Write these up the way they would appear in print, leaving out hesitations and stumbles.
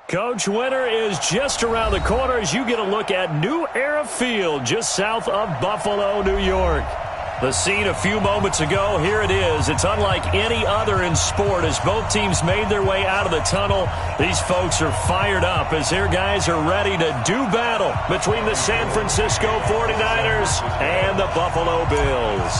Coach, winter is just around the corner as you get a look at New Era Field just south of Buffalo, New York. The scene a few moments ago, here it is. It's unlike any other in sport as both teams made their way out of the tunnel. These folks are fired up as their guys are ready to do battle between the San Francisco 49ers and the Buffalo Bills.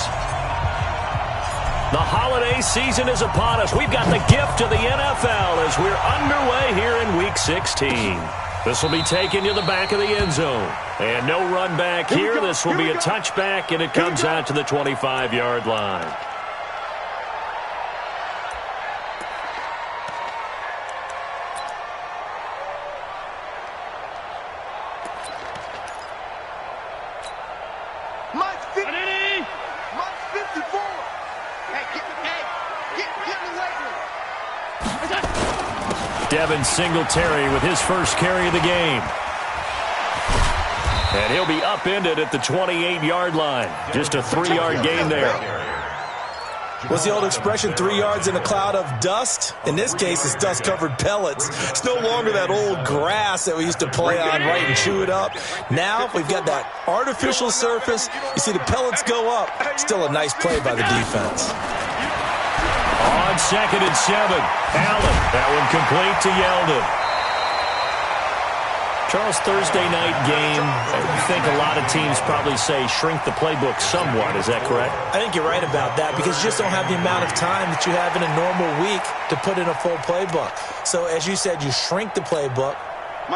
The holiday season is upon us. We've got the gift of the NFL as we're underway here in Week 16. This will be taken to the back of the end zone. And no run back here. This will be a touchback, and it comes out to the 25-yard line. Devin Singletary with his first carry of the game. And he'll be upended at the 28-yard line. Just a 3-yard gain there. What's the old expression, 3 yards in a cloud of dust? In this case, it's dust-covered pellets. It's no longer that old grass that we used to play on, right, and chew it up. Now we've got that artificial surface. You see the pellets go up. Still a nice play by the defense. On 2nd and 7, Allen. That one complete to Yeldon. Charles, Thursday night game, I think a lot of teams probably say shrink the playbook somewhat. Is that correct? I think you're right about that because you just don't have the amount of time that you have in a normal week to put in a full playbook. So, as you said, you shrink the playbook,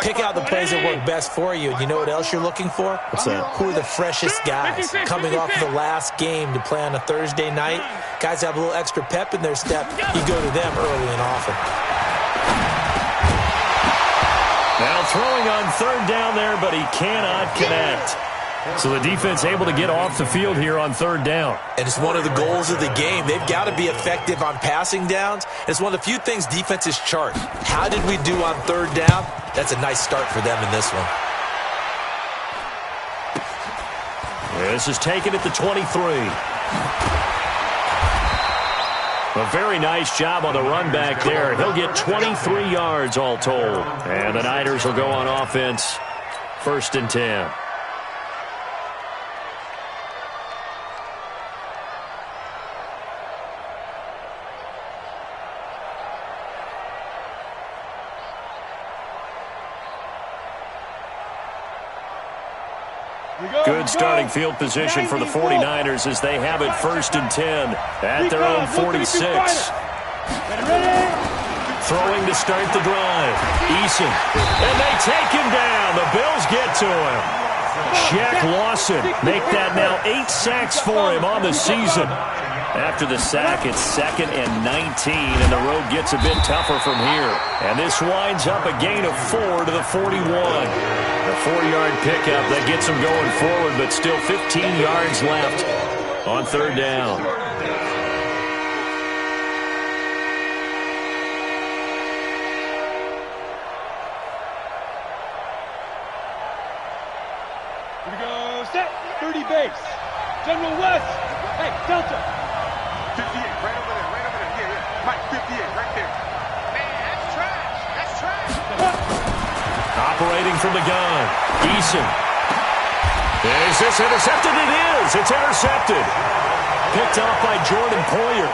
pick out the plays that work best for you. You know what else you're looking for? What's that? Who are the freshest guys coming off of the last game to play on a Thursday night? Guys have a little extra pep in their step. You go to them early and often. Now throwing on 3rd down there, but he cannot connect. So the defense able to get off the field here on 3rd down. And it's one of the goals of the game. They've got to be effective on passing downs. It's one of the few things defenses chart. How did we do on 3rd down? That's a nice start for them in this one. This is taken at the 23. A very nice job on the run back there. He'll get 23 yards all told. And the Niners will go on offense. 1st and 10. Good starting field position for the 49ers as they have it 1st and 10 at their own 46. Throwing to start the drive. Eason. And they take him down. The Bills get to him. Shaq Lawson make that now 8 sacks for him on the season. After the sack, it's 2nd and 19, and the road gets a bit tougher from here. And this winds up a gain of 4 to the 41. A 4-yard pickup that gets them going forward, but still 15 yards left on 3rd down. Here we go, set, 30 base. General West, hey, Delta. 58, right over there, yeah. Mike, 58, right there. Man, that's trash. Operating from the gun. Eason. Is this intercepted? It is. It's intercepted. Picked off by Jordan Poyer.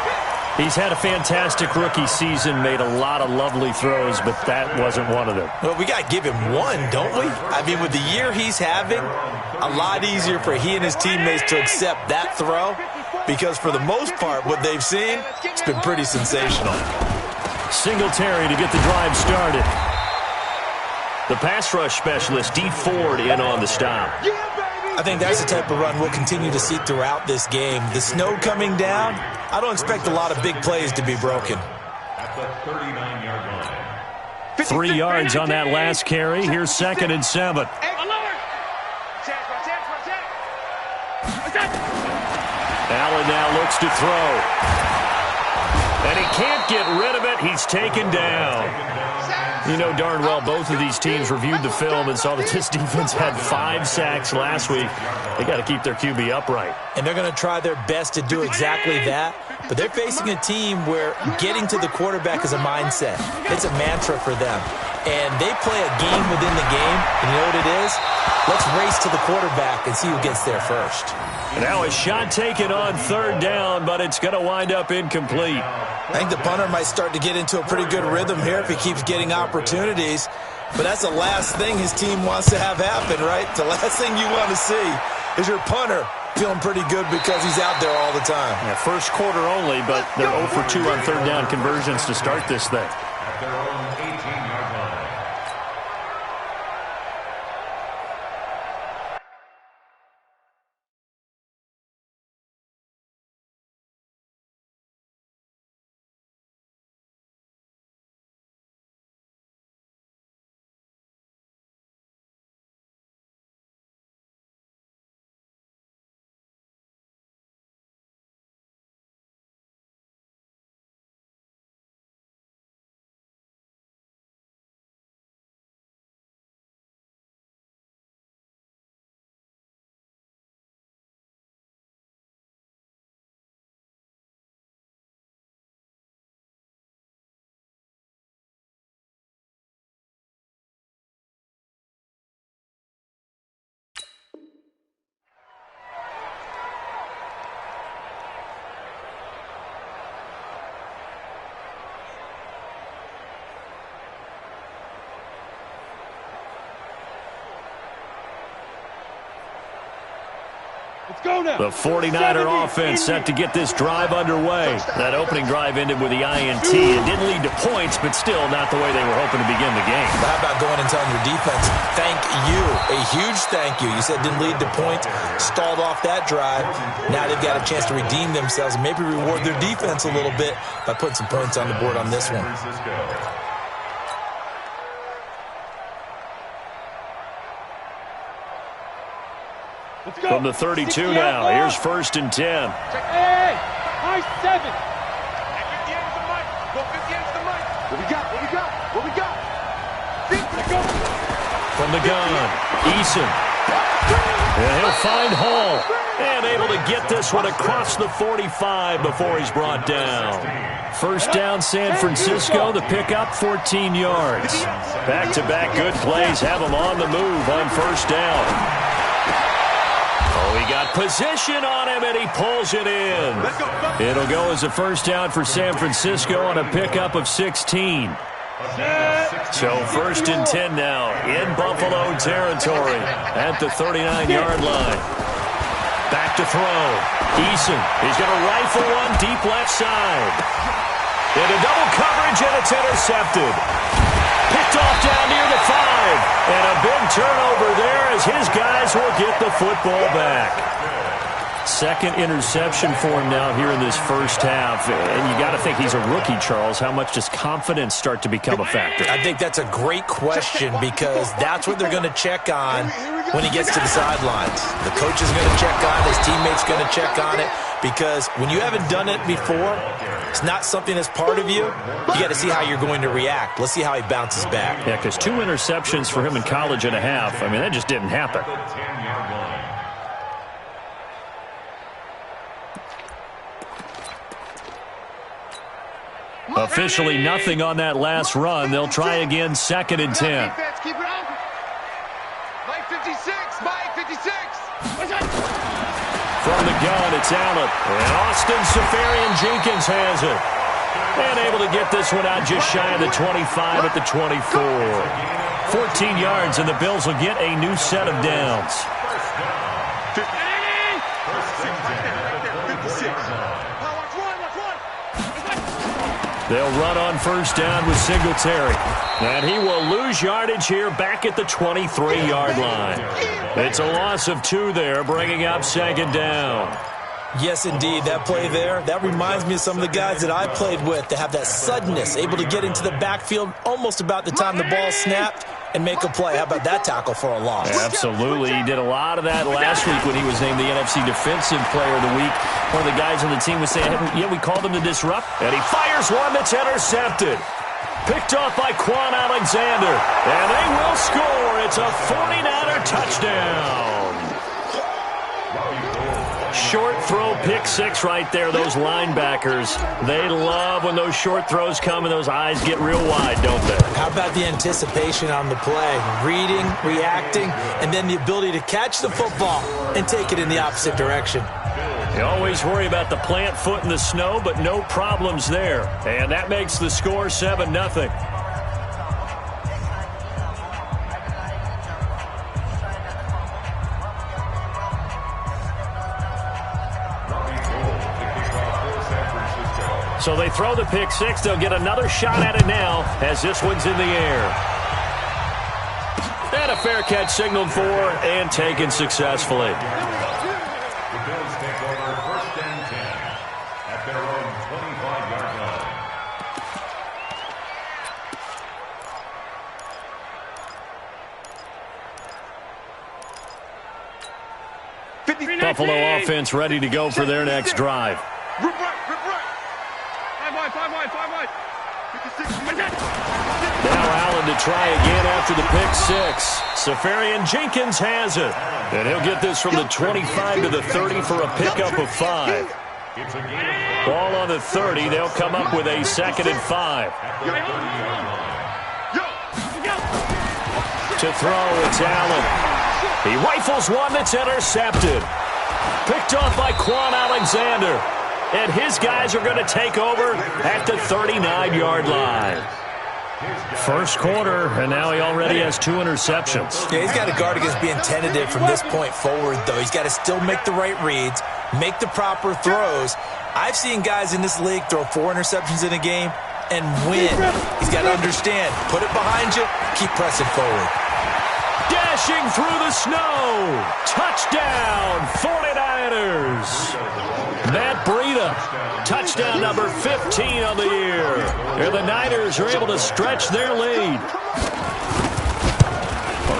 He's had a fantastic rookie season, made a lot of lovely throws, but that wasn't one of them. Well, we got to give him one, don't we? I mean, with the year he's having, a lot easier for he and his teammates to accept that throw because for the most part, what they've seen, it's been pretty sensational. Singletary to get the drive started. The pass rush specialist, Dee Ford, in on the stop. I think that's the type of run we'll continue to see throughout this game. The snow coming down, I don't expect a lot of big plays to be broken. At the 39-yard line. 3 yards on that last carry. Here's 2nd and 7. Allen now looks to throw. And he can't get rid of it. He's taken down. You know darn well both of these teams reviewed the film and saw that this defense had 5 sacks last week. They got to keep their QB upright. And they're going to try their best to do exactly that. But they're facing a team where getting to the quarterback is a mindset. It's a mantra for them. and they play a game within the game. And you know what it is? Let's race to the quarterback and see who gets there first. Now a shot taken on third down, but it's going to wind up incomplete. I think the punter might start to get into a pretty good rhythm here if he keeps getting opportunities. But that's the last thing his team wants to have happen, right? The last thing you want to see is your punter feeling pretty good because he's out there all the time. Yeah, first quarter only, but they're 0 for 2 on third down conversions to start this thing. The 49er offense set to get this drive underway. That opening drive ended with the INT. It didn't lead to points, but still not the way they were hoping to begin the game. But how about going and telling your defense, thank you, a huge thank you. You said didn't lead to points, stalled off that drive. Now they've got a chance to redeem themselves and maybe reward their defense a little bit by putting some points on the board on this one. From the 32 now, here's 1st and 10. Hey, high 7. What we got? What we got? What we got? From the gun, Eason. And he'll find Hall. And able to get this one across the 45 before he's brought down. First down, San Francisco. The pickup, 14 yards. Back-to-back good plays have him on the move on first down. Oh, he got position on him, and he pulls it in. It'll go as a first down for San Francisco on a pickup of 16. So 1st and 10 now in Buffalo territory at the 39-yard line. Back to throw. Eason, he's going to rifle one deep left side. Into double coverage, and it's intercepted. Picked off down near the 5. And a big turnover there as his guys will get the football back. Second interception for him now here in this first half. And you got to think he's a rookie, Charles. How much does confidence start to become a factor? I think that's a great question because that's what they're going to check on when he gets to the sidelines. The coach is going to check on it. His teammate's going to check on it because when you haven't done it before, it's not something that's part of you. You got to see how you're going to react. Let's see how he bounces back. Yeah, because 2 interceptions for him in college and a half. I mean, that just didn't happen. Officially nothing on that last run. They'll try again 2nd and 10. Keep it up. Mike 56. Mike 56. From the gun, it's Allen. And Austin Seferian-Jenkins has it. And able to get this one out just shy of the 25 at the 24. 14 yards, and the Bills will get a new set of downs. They'll run on first down with Singletary. And he will lose yardage here back at the 23-yard line. It's a loss of 2 there, bringing up 2nd down. Yes, indeed. That play there, that reminds me of some of the guys that I played with that have that suddenness, able to get into the backfield almost about the time the ball snapped and make a play. How about that tackle for a loss? Absolutely. He did a lot of that last week when he was named the NFC Defensive Player of the Week. One of the guys on the team was saying, yeah, we called him to disrupt. And he fires one that's intercepted. Picked off by Quan Alexander. And they will score. It's a 49er touchdown. Short throw, pick 6 right there. Those linebackers, they love when those short throws come and those eyes get real wide, don't they? How about the anticipation on the play? Reading, reacting, and then the ability to catch the football and take it in the opposite direction. You always worry about the plant foot in the snow, but no problems there. And that makes the score 7-0. So they throw the pick six. They'll get another shot at it now as this one's in the air. And a fair catch signaled for and taken successfully. The Bills take over 1st and 10 at their own 25-yard line. Buffalo offense ready to go for their next drive. Rip right. 5 wide. 56. Now Allen to try again after the pick six. Safarian Jenkins has it. And he'll get this from the 25 to the 30 for a pickup of 5. Ball on the 30. They'll come up with a 2nd and 5. To throw, it's Allen. He rifles one that's intercepted. Picked off by Quan Alexander. And his guys are going to take over at the 39-yard line. First quarter, and now he already has 2 interceptions. Yeah, he's got to guard against being tentative from this point forward, though. He's got to still make the right reads, make the proper throws. I've seen guys in this league throw 4 interceptions in a game and win. He's got to understand, put it behind you, keep pressing forward. Dashing through the snow. Touchdown, 49ers. Matt Breida, touchdown number 15 on the year. And the Niners are able to stretch their lead.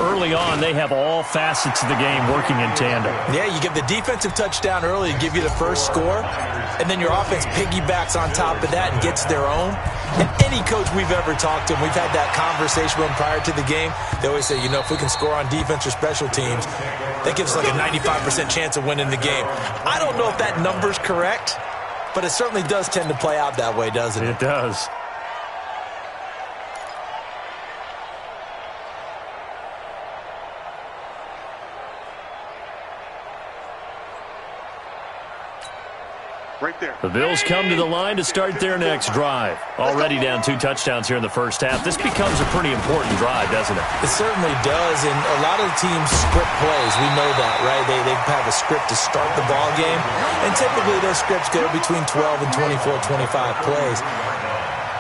Early on, they have all facets of the game working in tandem. Yeah, you get the defensive touchdown early to give you the first score, and then your offense piggybacks on top of that and gets their own. And any coach we've ever talked to, and we've had that conversation with them prior to the game, they always say, if we can score on defense or special teams, that gives us like a 95% chance of winning the game. I don't know if that number's correct, but it certainly does tend to play out that way, doesn't it? It does. Right there. The Bills come to the line to start their next drive. Already down 2 touchdowns here in the first half. This becomes a pretty important drive, doesn't it? It certainly does, and a lot of the teams script plays. We know that, right? They have a script to start the ball game, and typically those scripts go between 12 and 24, 25 plays.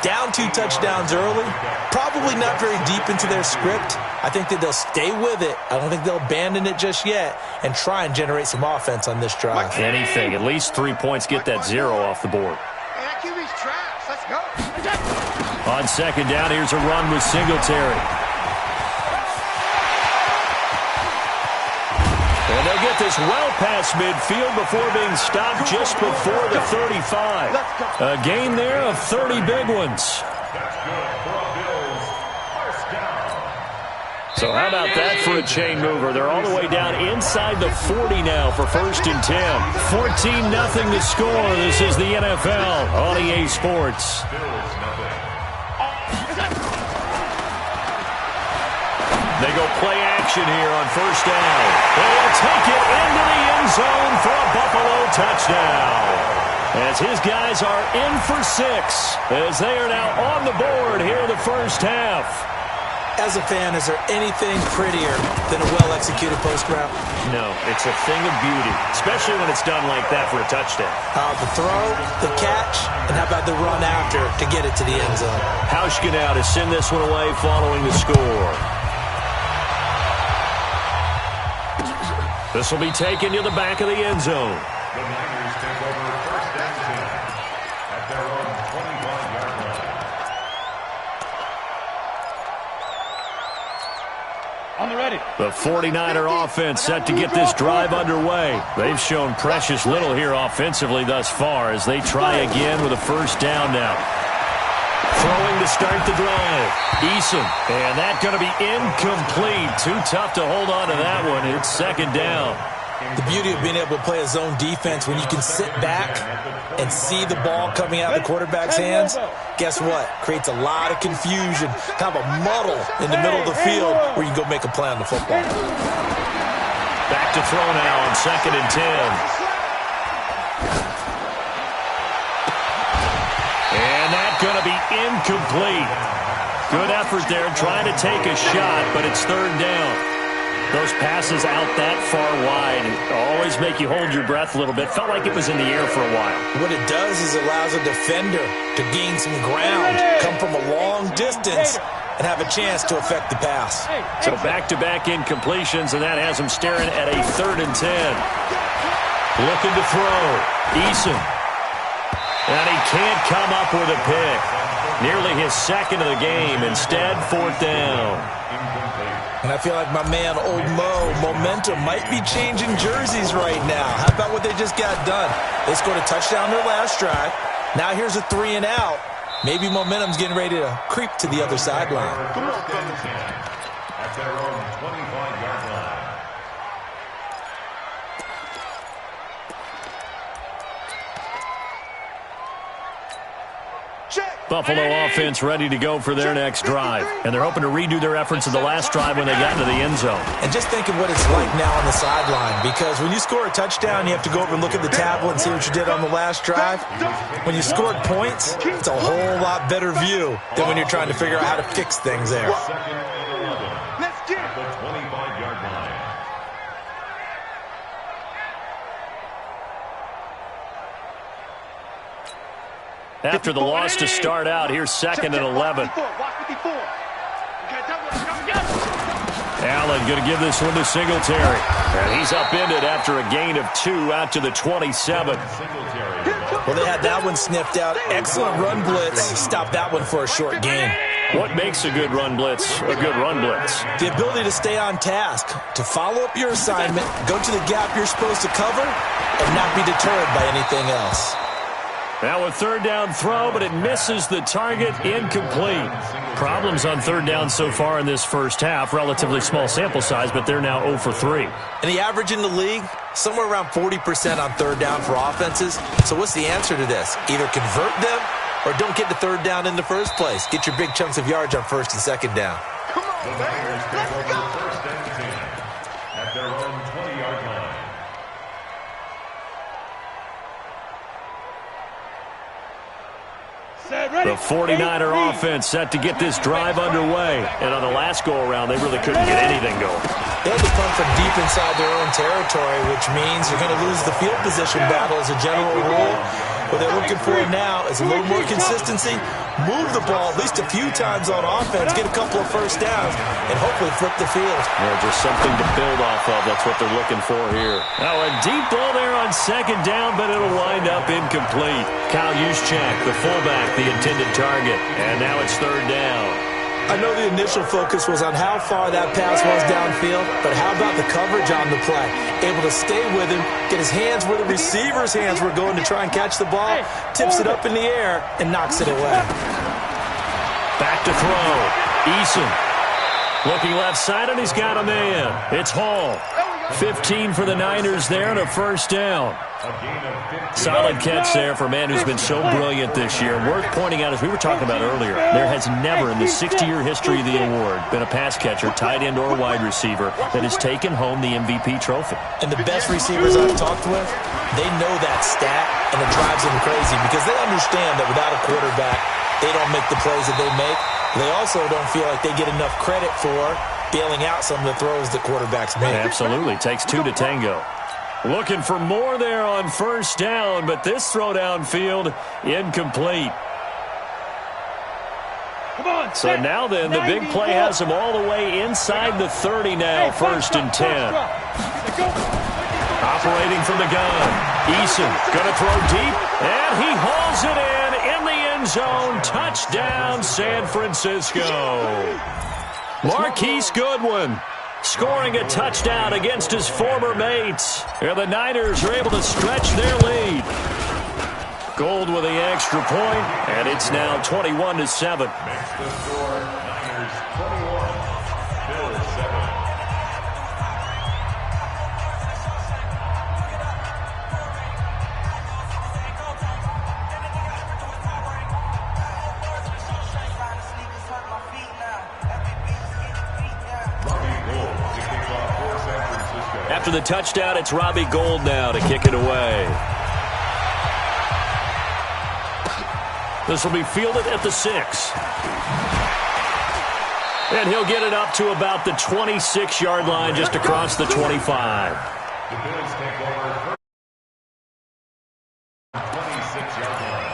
Down 2 touchdowns early, probably not very deep into their script. I think that they'll stay with it. I don't think they'll abandon it just yet and try and generate some offense on this drive. Anything. At least 3 points, get that 0 off the board. Hey, that QB's trash. Let's go. On 2nd down, here's a run with Singletary. And they'll get this well past midfield before being stopped just before the 35. A gain there of 30 big ones. So how about that for a chain mover? They're all the way down inside the 40 now for 1st and 10. 14-0 to score. This is the NFL on EA Sports. They go play action here on 1st down. They'll take it into the end zone for a Buffalo touchdown. As his guys are in for 6, as they are now on the board here in the first half. As a fan, is there anything prettier than a well-executed post route? No, it's a thing of beauty, especially when it's done like that for a touchdown. The throw, the catch, and how about the run after to get it to the end zone? Hauschka now to send this one away following the score. This will be taken to the back of the end zone. The Niners take over 1st and 10 at their own 25-yard line. On the ready. The 49er offense set to get this drive underway. They've shown precious little here offensively thus far as they try again with a 1st down now. Throwing to start the drive. Eason. And that's going to be incomplete. Too tough to hold on to that one. It's 2nd down. The beauty of being able to play a zone defense when you can sit back and see the ball coming out of the quarterback's hands, guess what? Creates a lot of confusion, kind of a muddle in the middle of the field where you can go make a play on the football. Back to throw now on 2nd and 10. And that's going to be incomplete. Good effort there trying to take a shot, but it's 3rd down. Those passes out that far wide always make you hold your breath a little bit. Felt like it was in the air for a while. What it does is it allows a defender to gain some ground, come from a long distance, and have a chance to affect the pass. So back-to-back incompletions, and that has him staring at a 3rd and 10. Looking to throw. Eason. And he can't come up with a pick. Nearly his 2nd of the game. Instead, 4th down. And I feel like my man, Old Mo, momentum might be changing jerseys right now. How about what they just got done? They scored a touchdown their last drive. Now here's a 3 and out. Maybe momentum's getting ready to creep to the other sideline. Come on, at their own 25-yard line. Buffalo offense ready to go for their next drive. And they're hoping to redo their efforts of the last drive when they got into the end zone. And just think of what it's like now on the sideline, because when you score a touchdown, you have to go over and look at the tablet and see what you did on the last drive. When you scored points, it's a whole lot better view than when you're trying to figure out how to fix things there. Let's get it. The 25-yard line. After the loss to start out, here's 2nd and 11. Allen going to give this one to Singletary. And he's upended after a gain of 2 out to the 27. Well, they had that one sniffed out. Excellent run blitz. Stop that one for a short gain. What makes a good run blitz a good run blitz? The ability to stay on task, to follow up your assignment, go to the gap you're supposed to cover, and not be deterred by anything else. Now a 3rd down throw, but it misses the target. Incomplete. Problems on 3rd down so far in this first half. Relatively small sample size, but they're now 0 for 3. And the average in the league, somewhere around 40% on 3rd down for offenses. So what's the answer to this? Either convert them or don't get to 3rd down in the first place. Get your big chunks of yards on 1st and 2nd down. Come on, Bears. Let's go. 1st and 10 at their own 20-yard line. The 49er offense set to get this drive underway. And on the last go-around, they really couldn't get anything going. They had to punt from deep inside their own territory, which means you're going to lose the field position battle as a general rule. What they're looking for now is a little more consistency, move the ball at least a few times on offense, get a couple of 1st downs, and hopefully flip the field. Yeah, just something to build off of. That's what they're looking for here. Now a deep ball there on 2nd down, but it'll wind up incomplete. Kyle Juszczyk, the fullback, the intended target. And now it's 3rd down. I know the initial focus was on how far that pass was downfield, but how about the coverage on the play? Able to stay with him, get his hands where the receiver's hands were going to try and catch the ball, tips it up in the air, and knocks it away. Back to throw. Eason. Looking left side, and he's got a man. It's Hall. 15 for the Niners there and a 1st down. Solid catch there for a man who's been so brilliant this year. Worth pointing out, as we were talking about earlier, there has never in the 60-year history of the award been a pass catcher, tight end, or wide receiver that has taken home the MVP trophy. And the best receivers I've talked with, they know that stat, and it drives them crazy because they understand that without a quarterback, they don't make the plays that they make. They also don't feel like they get enough credit for bailing out some of the throws that quarterbacks make. Absolutely. Takes 2 to tango. Looking for more there on 1st down, but this throw downfield incomplete. So now then, the big play has him all the way inside the 30 now, 1st and 10. Operating from the gun. Eason going to throw deep, and he hauls it in the end zone. Touchdown, San Francisco. Marquise Goodwin scoring a touchdown against his former mates. And the Niners are able to stretch their lead. Gold with the extra point, and it's now 21-7. Makes the score Niners 21, Bills 7. After the touchdown, it's Robbie Gould now to kick it away. This will be fielded at the 6. And he'll get it up to about the 26-yard line, just across the 25. The Bills take over 26-yard line.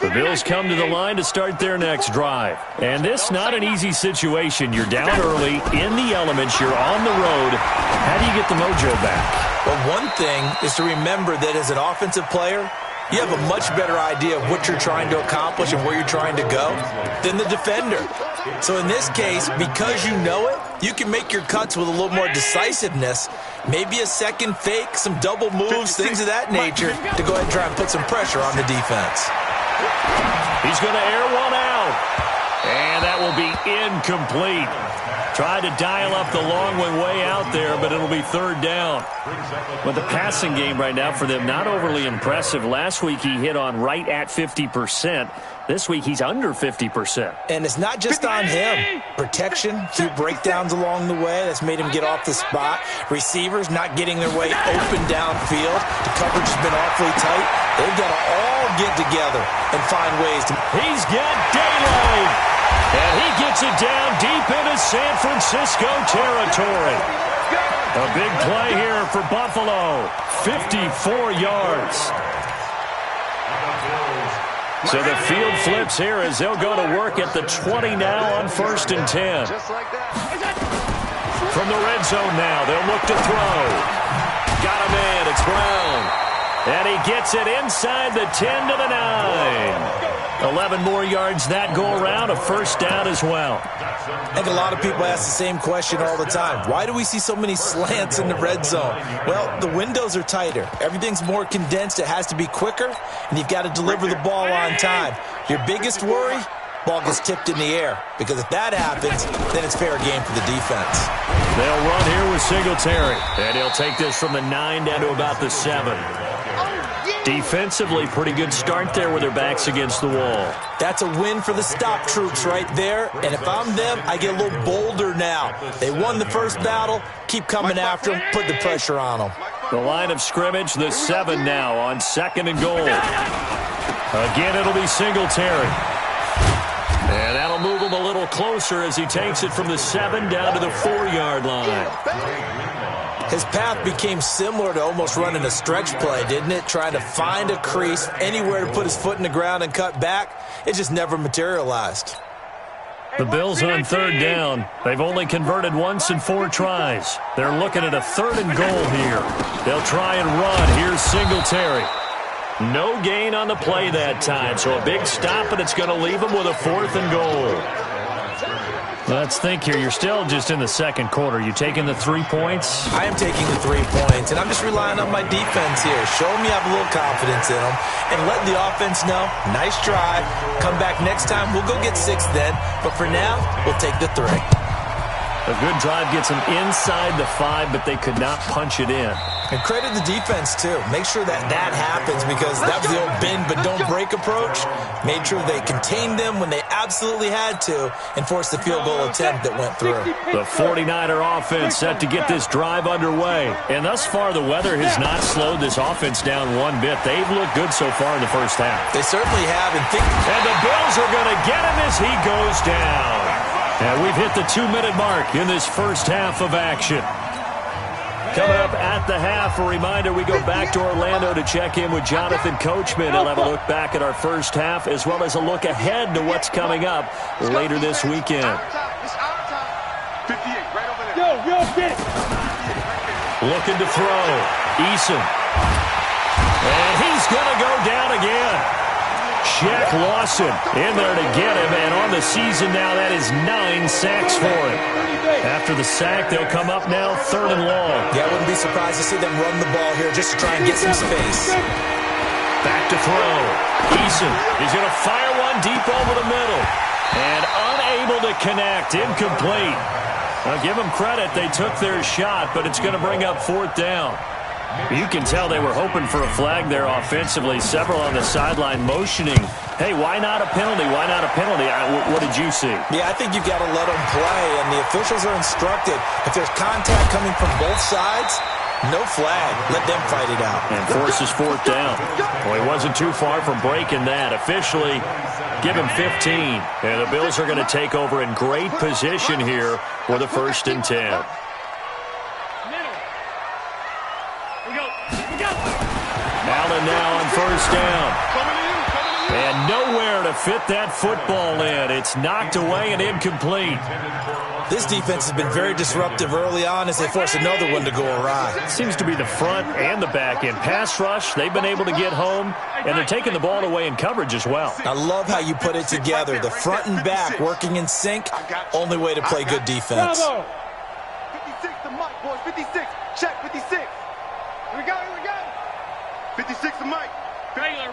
The Bills come to the line to start their next drive. And this not an easy situation. You're down early, in the elements, you're on the road. How do you get the mojo back? Well, one thing is to remember that as an offensive player, you have a much better idea of what you're trying to accomplish and where you're trying to go than the defender. So in this case, because you know it, you can make your cuts with a little more decisiveness, maybe a second fake, some double moves, things of that nature, to go ahead and try and put some pressure on the defense. He's going to air one out. And that will be incomplete. Tried to dial up the long one way out there, but it'll be third down. But the passing game right now for them, not overly impressive. Last week he hit on right at 50%. This week he's under 50%. And it's not just on him. Protection, few breakdowns along the way. That's made him get off the spot. Receivers not getting their way open downfield. The coverage has been awfully tight. They've got to all get together and find ways to... He's got daylight. And he gets it down deep into San Francisco territory. A big play here for Buffalo. 54 yards. So the field flips here as they'll go to work at the 20 now on 1st and 10. From the red zone now, they'll look to throw. Got a man, it's Brown. And he gets it inside the 10 to the 9. 11 more yards that go around, a first down as well. I think a lot of people ask the same question all the time. Why do we see so many slants in the red zone? Well, the windows are tighter. Everything's more condensed. It has to be quicker, and you've got to deliver the ball on time. Your biggest worry? Ball gets tipped in the air, because if that happens, then it's fair game for the defense. They'll run here with Singletary, and he'll take this from the 9 down to about the 7. Defensively, pretty good start there with their backs against the wall. That's a win for the stop troops right there. And if I'm them, I get a little bolder now. They won the first battle. Keep coming after them. Put the pressure on them. The line of scrimmage, the 7 now on 2nd and goal. Again, it'll be Singletary. And that'll move him a little closer as he takes it from the 7 down to the 4-yard line. His path became similar to almost running a stretch play, didn't it? Trying to find a crease, anywhere to put his foot in the ground and cut back. It just never materialized. The Bills on 3rd down. They've only converted once in 4 tries. They're looking at a 3rd and goal here. They'll try and run. Here's Singletary. No gain on the play that time, so a big stop, and it's going to leave them with a 4th and goal. Let's think here. You're still just in the 2nd quarter. You taking the 3 points? I am taking the 3 points, and I'm just relying on my defense here. Show me I have a little confidence in them, and let the offense know, nice drive. Come back next time. We'll go get 6 then, but for now, we'll take the 3. A good drive gets them inside the 5, but they could not punch it in. And credit the defense, too. Make sure that happens, because that was the old bend but don't break approach. Made sure they contained them when they absolutely had to and forced the field goal attempt that went through. The 49er offense set to get this drive underway. And thus far, the weather has not slowed this offense down one bit. They've looked good so far in the first half. They certainly have. And the Bills are going to get him as he goes down. And we've hit the 2-minute mark in this first half of action. Coming up at the half, a reminder, we go back to Orlando to check in with Jonathan Coachman. He'll have a look back at our first half as well as a look ahead to what's coming up later this weekend. Looking to throw. Eason. And he's going to go down again. Shaq Lawson in there to get him, and on the season now, that is 9 sacks for him. After the sack, they'll come up now 3rd and long. Yeah, I wouldn't be surprised to see them run the ball here just to try and get some space. Back to throw. Eason is going to fire one deep over the middle. And unable to connect. Incomplete. Now, give them credit. They took their shot, but it's going to bring up 4th down. You can tell they were hoping for a flag there offensively. Several on the sideline motioning Hey, why not a penalty? Why not a penalty? What did you see? Yeah, I think you've got to let them play, and the officials are instructed. If there's contact coming from both sides, no flag. Let them fight it out. And forces fourth down. Well, he wasn't too far from breaking that. Officially, give him 15. And the Bills are going to take over in great position here with a 1st and 10. Allen now on 1st down. And nowhere to fit that football in. It's knocked away and incomplete. This defense has been very disruptive early on as they force another one to go awry. It seems to be the front and the back end. Pass rush, they've been able to get home, and they're taking the ball away in coverage as well. I love how you put it together. The front and back working in sync, only way to play good defense. 56 to Mike, boys. 56. Check 56. Here we go, here we go. 56 to Mike. Regular.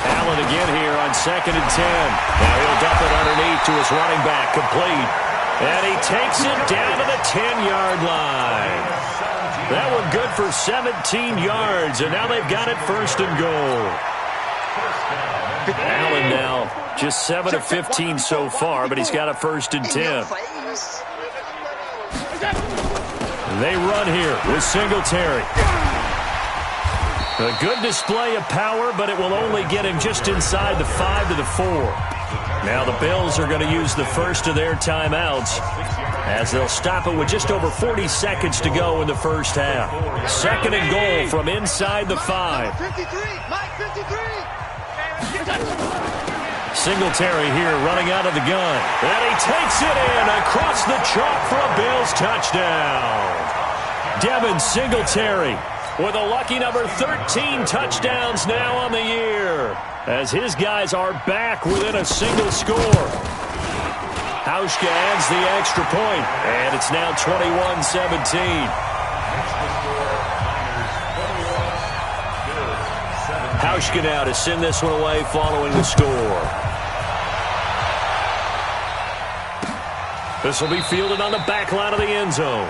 Allen again here on 2nd and 10. Now he'll dump it underneath to his running back, complete. And he takes it down to the 10-yard line. That one good for 17 yards, and now they've got it 1st and goal. Allen now just 7 of 15 so far, but he's got a 1st and 10. They run here with Singletary. A good display of power, but it will only get him just inside the 5 to the 4. Now the Bills are going to use the first of their timeouts as they'll stop it with just over 40 seconds to go in the first half. 2nd and goal from inside the 5. 53, Mike, 53. Singletary here running out of the gun. And he takes it in across the chalk for a Bills touchdown. Devin Singletary with a lucky number 13 touchdowns now on the year as his guys are back within a single score. Hauschka adds the extra point, and it's now 21-17. Hauschka now to send this one away following the score. This will be fielded on the back line of the end zone.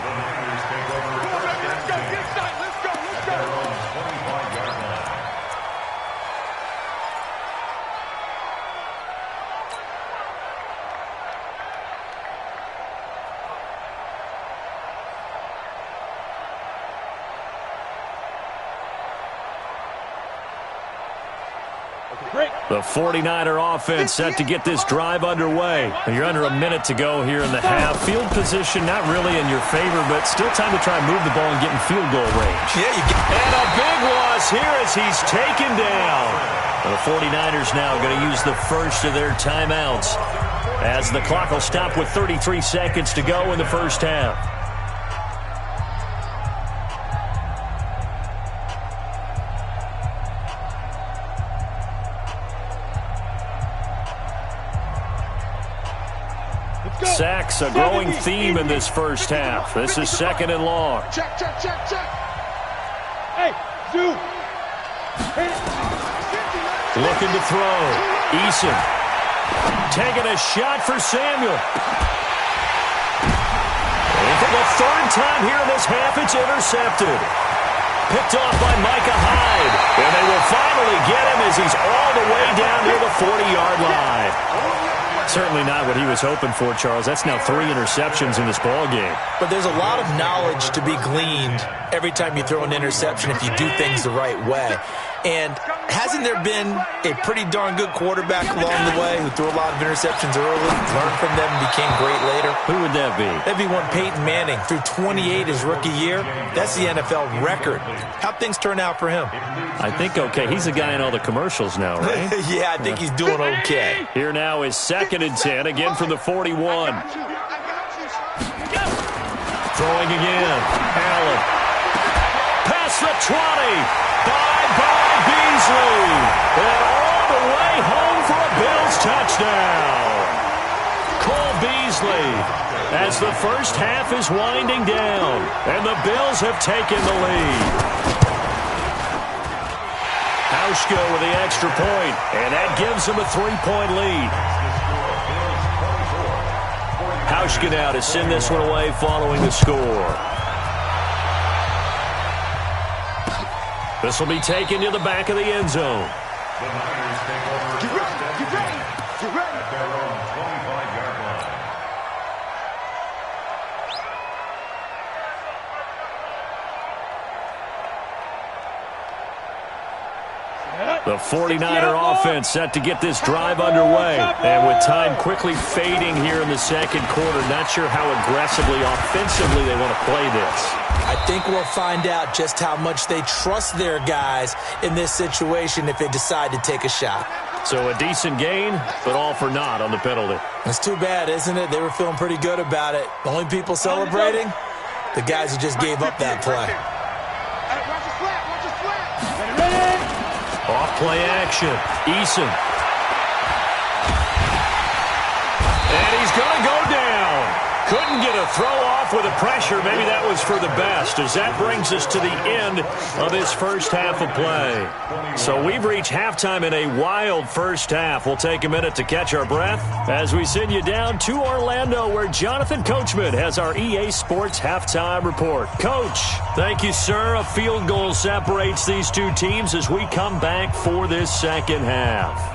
The 49er offense set to get this drive underway. You're under a minute to go here in the half. Field position not really in your favor, but still time to try and move the ball and get in field goal range. And a big loss here as he's taken down. The 49ers now going to use the first of their timeouts as the clock will stop with 33 seconds to go in the first half. Sacks, a growing theme in this first half. This is 2nd and long. Check. Hey, Zoo. Looking to throw. Eason taking a shot for Samuel. And for the 3rd time here in this half, it's intercepted. Picked off by Micah Hyde. And they will finally get him as he's all the way down near the 40-yard line. Certainly not what he was hoping for, Charles. That's now 3 interceptions in this ball game. But there's a lot of knowledge to be gleaned every time you throw an interception if you do things the right way. And hasn't there been a pretty darn good quarterback along the way who threw a lot of interceptions early, learned from them, and became great later? Who would that be? That'd be one Peyton Manning. Threw 28 his rookie year. That's the NFL record. How'd things turn out for him? I think okay. He's the guy in all the commercials now, right? Yeah, I think he's doing okay. Here now is 2nd and 10, again from the 41. Throwing again. Allen. Past the 20. By Beasley. And all the way home for a Bills touchdown. Cole Beasley as the first half is winding down. And the Bills have taken the lead. Hauschka with the extra point, and that gives him a 3-point lead. Hauschka now to send this one away following the score. This will be taken to the back of the end zone. The Niners take over. Get ready, get ready, get ready. At their own 25-yard line. The 49er offense set to get this drive underway. And with time quickly fading here in the second quarter, not sure how aggressively, offensively they want to play this. I think we'll find out just how much they trust their guys in this situation if they decide to take a shot. So a decent gain, but all for naught on the penalty. It's too bad, isn't it? They were feeling pretty good about it. The only people celebrating, the guys who just gave up that play. Hey, watch your slap, watch your slap. Ready? Off play action. Eason. And he's going to go down. Couldn't get a throw off with the pressure. Maybe that was for the best, as that brings us to the end of this first half of play. So we've reached halftime in a wild first half. We'll take a minute to catch our breath as we send you down to Orlando, where Jonathan Coachman has our EA Sports halftime report. Coach, thank you, sir. A field goal separates these two teams as we come back for this second half.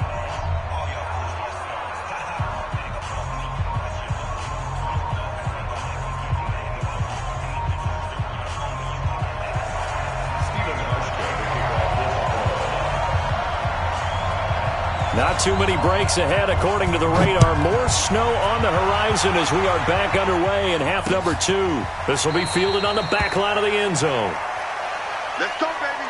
Not too many breaks ahead according to the radar. More snow on the horizon as we are back underway in half number 2. This will be fielded on the back line of the end zone. Let's go, baby.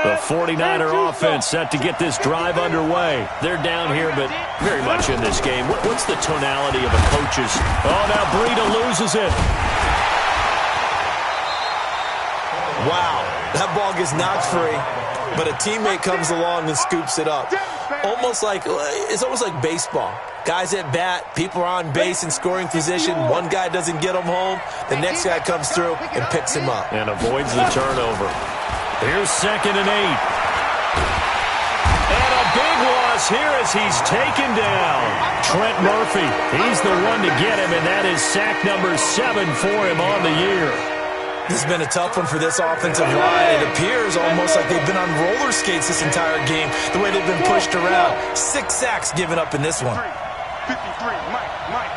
The 49er offense set to get this drive underway. They're down here, but very much in this game. What's the tonality of the coaches? Oh, now Breida loses it. Wow, that ball gets knocked free, but a teammate comes along and scoops it up. It's almost like baseball. Guys at bat, people are on base in scoring position. One guy doesn't get him home. The next guy comes through and picks him up. And avoids the turnover. Here's 2nd and 8. And a big loss here as he's taken down. Trent Murphy, he's the one to get him, and that is sack number 7 for him on the year. This has been a tough one for this offensive line. It appears almost like they've been on roller skates this entire game, the way they've been pushed around. 6 sacks given up in this one. 53, Mike.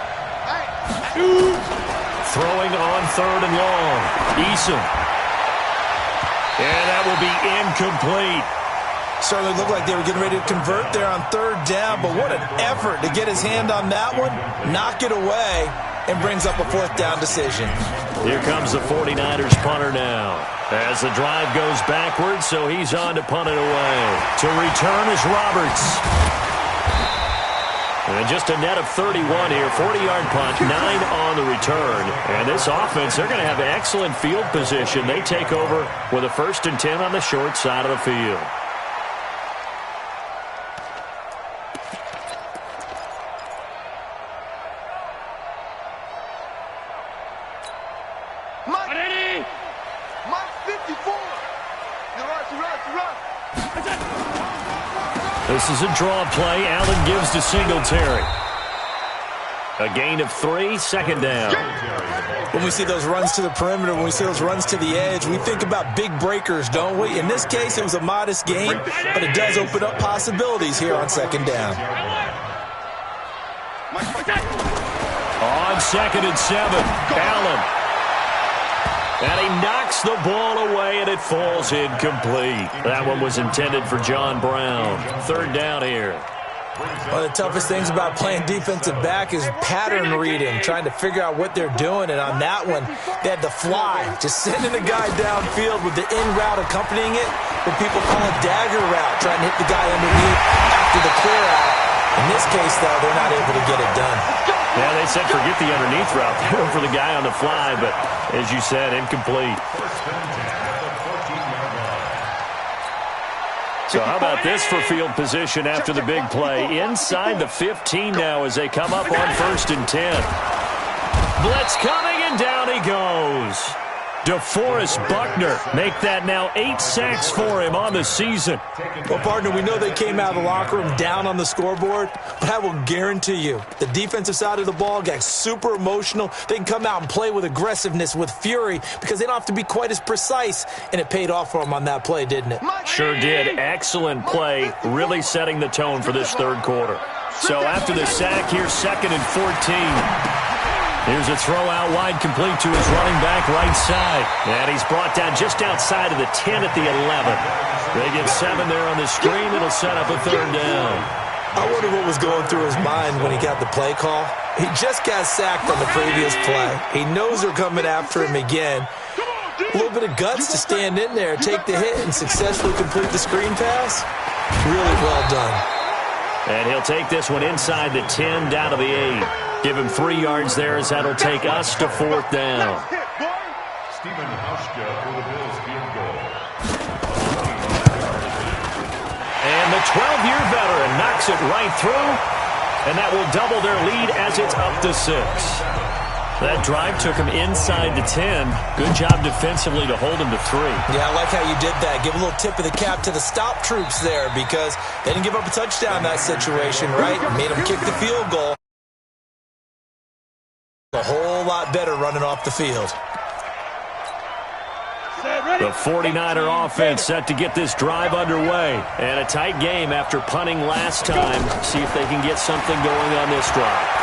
Throwing on 3rd and long. Eason. And that will be incomplete. Certainly looked like they were getting ready to convert there on 3rd down, but what an effort to get his hand on that one, knock it away, and brings up a 4th down decision. Here comes the 49ers punter now. As the drive goes backwards, so he's on to punt it away. To return is Roberts. And just a net of 31 here, 40-yard punt, 9 on the return. And this offense, they're going to have excellent field position. They take over with a 1st and 10 on the short side of the field. Mike 54. You're right. This is a draw play. Allen gives to Singletary. A gain of 3, 2nd down. When we see those runs to the perimeter, when we see those runs to the edge, we think about big breakers, don't we? In this case, it was a modest gain, but it does open up possibilities here on 2nd down. On 2nd and 7, Allen. And he knocks the ball away, and it falls incomplete. That one was intended for John Brown. 3rd down here. One of the toughest things about playing defensive back is pattern reading, trying to figure out what they're doing. And on that one, they had the fly, just sending the guy downfield with the in route accompanying it. What people call a dagger route, trying to hit the guy underneath after the clear out. In this case, though, they're not able to get it done. Yeah, they said forget the underneath route there for the guy on the fly, but as you said, incomplete. So how about this for field position after the big play? Inside the 15 now as they come up on 1st and 10. Blitz coming, and down he goes. DeForest Buckner make that now 8 sacks for him on the season. Well, partner, we know they came out of the locker room down on the scoreboard, but I will guarantee you the defensive side of the ball got super emotional. They can come out and play with aggressiveness, with fury, because they don't have to be quite as precise, and it paid off for them on that play, didn't it? Sure did. Excellent play, really setting the tone for this third quarter. So after the sack, here's 2nd and 14. Here's a throw out wide, complete to his running back right side. And he's brought down just outside of the 10 at the 11. They get 7 there on the screen. It'll set up a 3rd down. I wonder what was going through his mind when he got the play call. He just got sacked on the previous play. He knows they're coming after him again. A little bit of guts to stand in there, take the hit, and successfully complete the screen pass. Really well done. And he'll take this one inside the 10, down to the 8. Give him 3 yards there as that'll take us to 4th down. Stephen Hauschka for the Bills field goal. And the 12-year veteran knocks it right through, and that will double their lead as it's up to 6. That drive took him inside the 10. Good job defensively to hold him to 3. Yeah, I like how you did that. Give a little tip of the cap to the stop troops there because they didn't give up a touchdown in that situation, right? Made them kick the field goal. A whole lot better running off the field. The 49er offense set to get this drive underway. And a tight game after punting last time. See if they can get something going on this drive.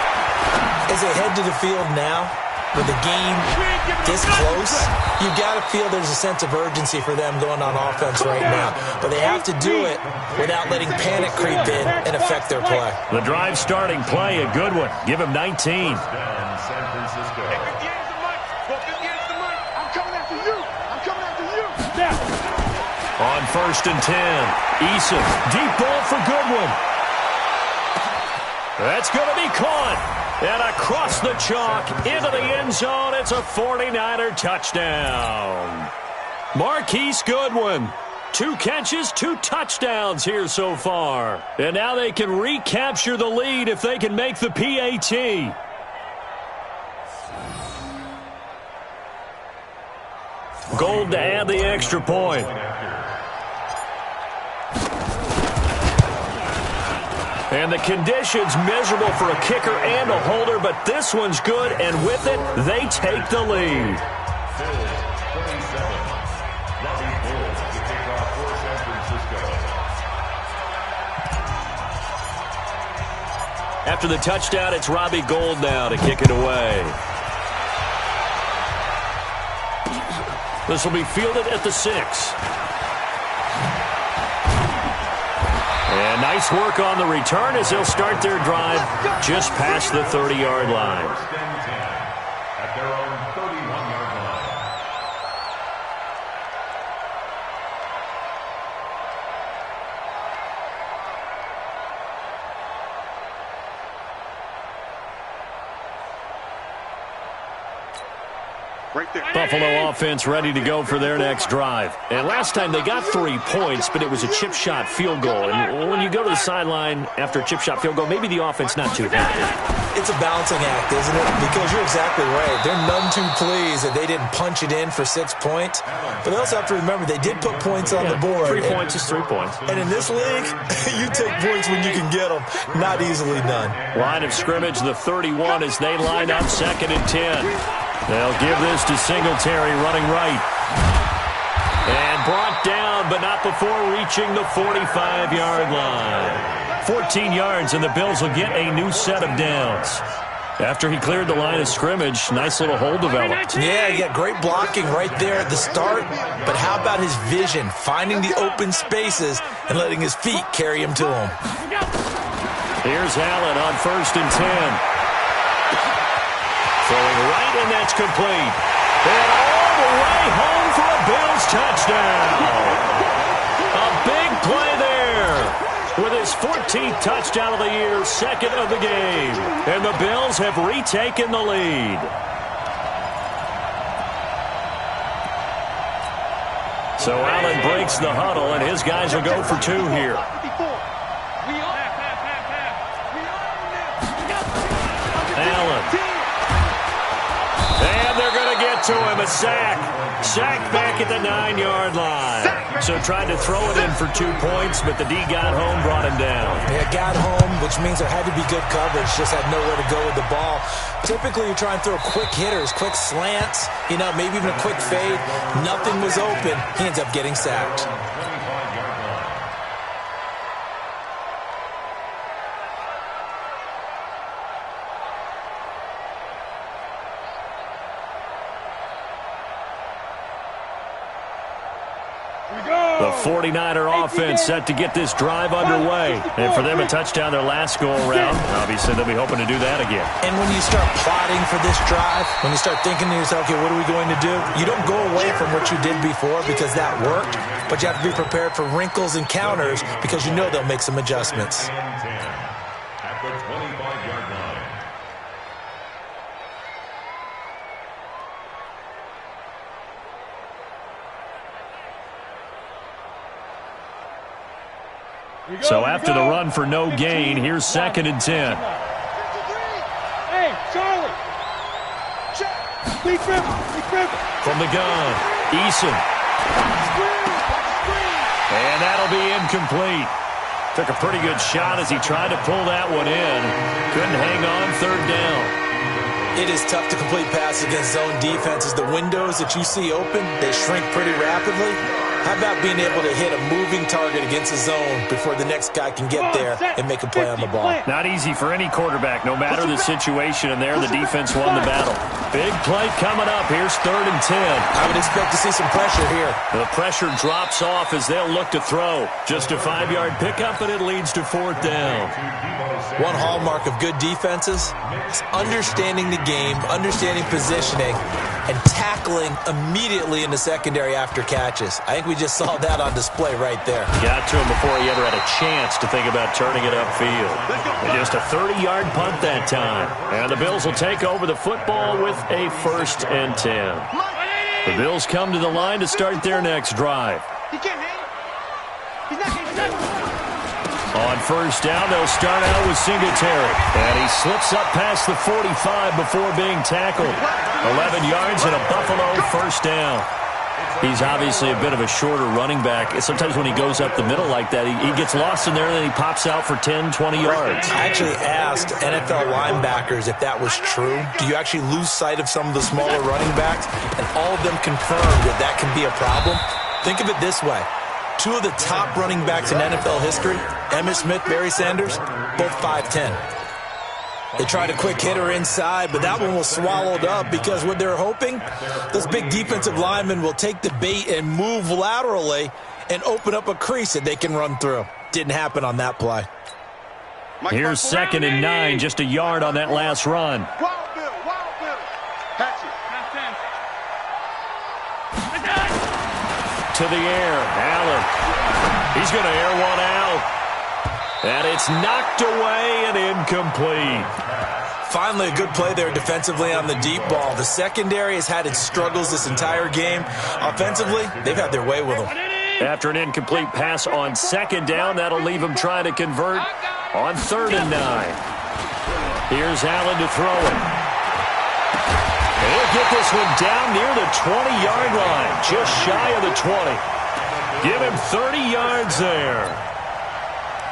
As they head to the field now, with the game this close, you've got to feel there's a sense of urgency for them going on offense right now. But they have to do it without letting panic creep in and affect their play. The drive starting play, a good one. Give him 19. San Francisco. I'm coming after you. I'm coming after you. On 1st and 10, Eason, deep ball for Goodwin. That's going to be caught. And across the chalk, into the end zone, it's a 49er touchdown. Marquise Goodwin, 2 catches, 2 touchdowns here so far. And now they can recapture the lead if they can make the PAT. Gold to add the extra point. And the conditions miserable for a kicker and a holder, but this one's good, and with it, they take the lead. Bills 27. Robbie Gould to kick off for San Francisco. After the touchdown, it's Robbie Gould now to kick it away. This will be fielded at the 6. And nice work on the return as they'll start their drive just past the 30-yard line. 1st and 10 at their own 31-yard line. Right there. Buffalo offense ready to go for their next drive. And last time they got 3 points, but it was a chip shot field goal. And when you go to the sideline after a chip shot field goal, maybe the offense not too happy. It's a balancing act, isn't it? Because you're exactly right. They're none too pleased that they didn't punch it in for 6 points. But they also have to remember they did put points on the board. 3 points is 3 points. And in this league, you take points when you can get them. Not easily done. Line of scrimmage, the 31 as they line up 2nd and 10. They'll give this to Singletary running right. And brought down, but not before reaching the 45-yard line. 14 yards, and the Bills will get a new set of downs. After he cleared the line of scrimmage, nice little hole developed. Yeah, he got great blocking right there at the start. But how about his vision, finding the open spaces and letting his feet carry him to him? Here's Allen on 1st and 10. Throwing right, and that's complete. And all the way home for a Bills touchdown. A big play there. With his 14th touchdown of the year, 2nd of the game. And the Bills have retaken the lead. So Allen breaks the huddle, and his guys will go for 2 here. Allen. And they're going to get it to him, a sack. Sacked back at the 9-yard line. So tried to throw it in for 2 points, but the D got home, brought him down. Yeah, got home, which means there had to be good coverage. Just had nowhere to go with the ball. Typically, you try and throw quick hitters, quick slants, maybe even a quick fade. Nothing was open. He ends up getting sacked. The 49er offense set to get this drive underway. And for them, a touchdown their last go-around. Obviously, they'll be hoping to do that again. And when you start plotting for this drive, when you start thinking to yourself, okay, what are we going to do? You don't go away from what you did before because that worked, but you have to be prepared for wrinkles and counters because you know they'll make some adjustments. At the 25-yard line. So after the run for no gain, here's 2nd and 10. Hey, Charlie. From the gun, Eason. And that'll be incomplete. Took a pretty good shot as he tried to pull that one in. Couldn't hang on, 3rd down. It is tough to complete passes against zone defenses. The windows that you see open, they shrink pretty rapidly. How about being able to hit a moving target against a zone before the next guy can get there and make a play on the ball? Not easy for any quarterback, no matter the situation. And there, the defense won the battle. Big play coming up. Here's 3rd and 10. I would expect to see some pressure here. The pressure drops off as they'll look to throw. Just a 5-yard pickup, and it leads to 4th down. One hallmark of good defenses is understanding the game, understanding positioning, and tackling immediately in the secondary after catches. I think we just saw that on display right there. Got to him before he ever had a chance to think about turning it upfield. And just a 30-yard punt that time. And the Bills will take over the football with a 1st and 10. The Bills come to the line to start their next drive. On 1st down, they'll start out with Singletary. And he slips up past the 45 before being tackled. 11 yards and a Buffalo 1st down. He's obviously a bit of a shorter running back. Sometimes when he goes up the middle like that, he gets lost in there and then he pops out for 10, 20 yards. I actually asked NFL linebackers if that was true. Do you actually lose sight of some of the smaller running backs? And all of them confirmed that that can be a problem. Think of it this way. 2 of the top running backs in NFL history, Emmitt Smith, Barry Sanders, both 5'10". They tried a quick hitter inside, but that one was swallowed up because what they're hoping, those big defensive linemen will take the bait and move laterally and open up a crease that they can run through. Didn't happen on that play. Here's 2nd and 9, just a yard on that last run. Wild Bill. Hatch it. To the air, Allen. He's going to air one out. And it's knocked away and incomplete. Finally, a good play there defensively on the deep ball. The secondary has had its struggles this entire game. Offensively, they've had their way with them. After an incomplete pass on 2nd down, that'll leave him trying to convert on 3rd and 9. Here's Allen to throw it. He'll get this one down near the 20-yard line, just shy of the 20. Give him 30 yards there.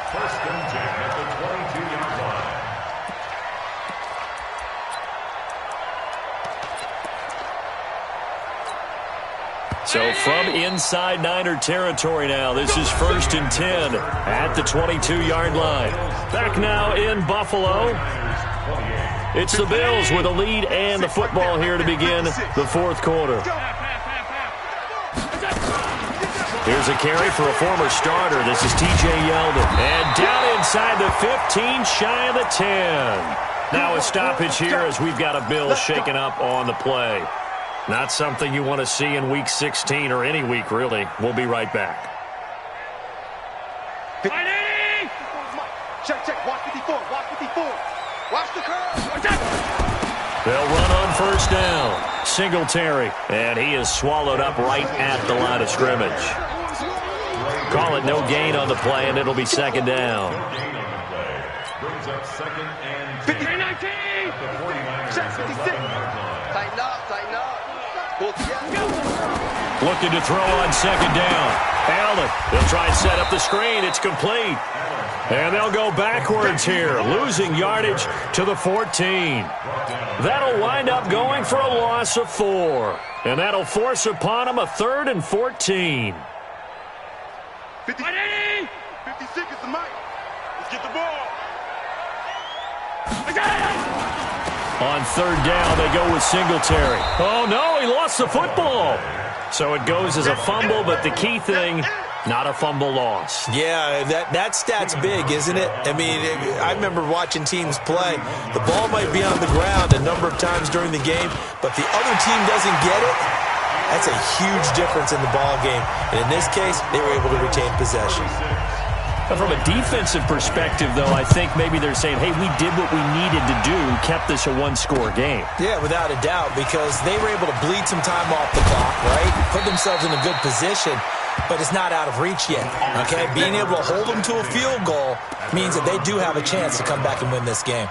1st and 10 at the 22-yard line. So from inside Niner territory now, this is 1st and 10 at the 22-yard line. Back now in Buffalo. It's the Bills with a lead and the football here to begin the 4th quarter. Here's a carry for a former starter. This is T.J. Yeldon. And down inside the 15, shy of the 10. Now a stoppage here as we've got a Bills shaken up on the play. Not something you want to see in Week 16 or any week, really. We'll be right back. Check. Watch 54. Watch the curve. They'll run on 1st down. Singletary. And he is swallowed up right at the line of scrimmage. Call it no gain on the play, and it'll be 2nd down. Brings up 2nd and 50. Check 56. Tighten up. Pull together. Looking to throw on second down. Allen, they'll try and set up the screen. It's complete. And they'll go backwards here, losing yardage to the 14. That'll wind up going for a loss of 4. And that'll force upon them a 3rd and 14. 56 is the mic. Let's get the ball. On 3rd down, they go with Singletary. Oh, no, he lost the football. So it goes as a fumble, but the key thing, not a fumble loss. Yeah, that stat's big, isn't it? I mean, I remember watching teams play. The ball might be on the ground a number of times during the game, but the other team doesn't get it. That's a huge difference in the ball game. And in this case, they were able to retain possession. From a defensive perspective, though, I think maybe they're saying, hey, we did what we needed to do, kept this a one-score game. Yeah, without a doubt, because they were able to bleed some time off the clock, right? Put themselves in a good position, but it's not out of reach yet, okay? Being able to hold them to a field goal means that they do have a chance to come back and win this game.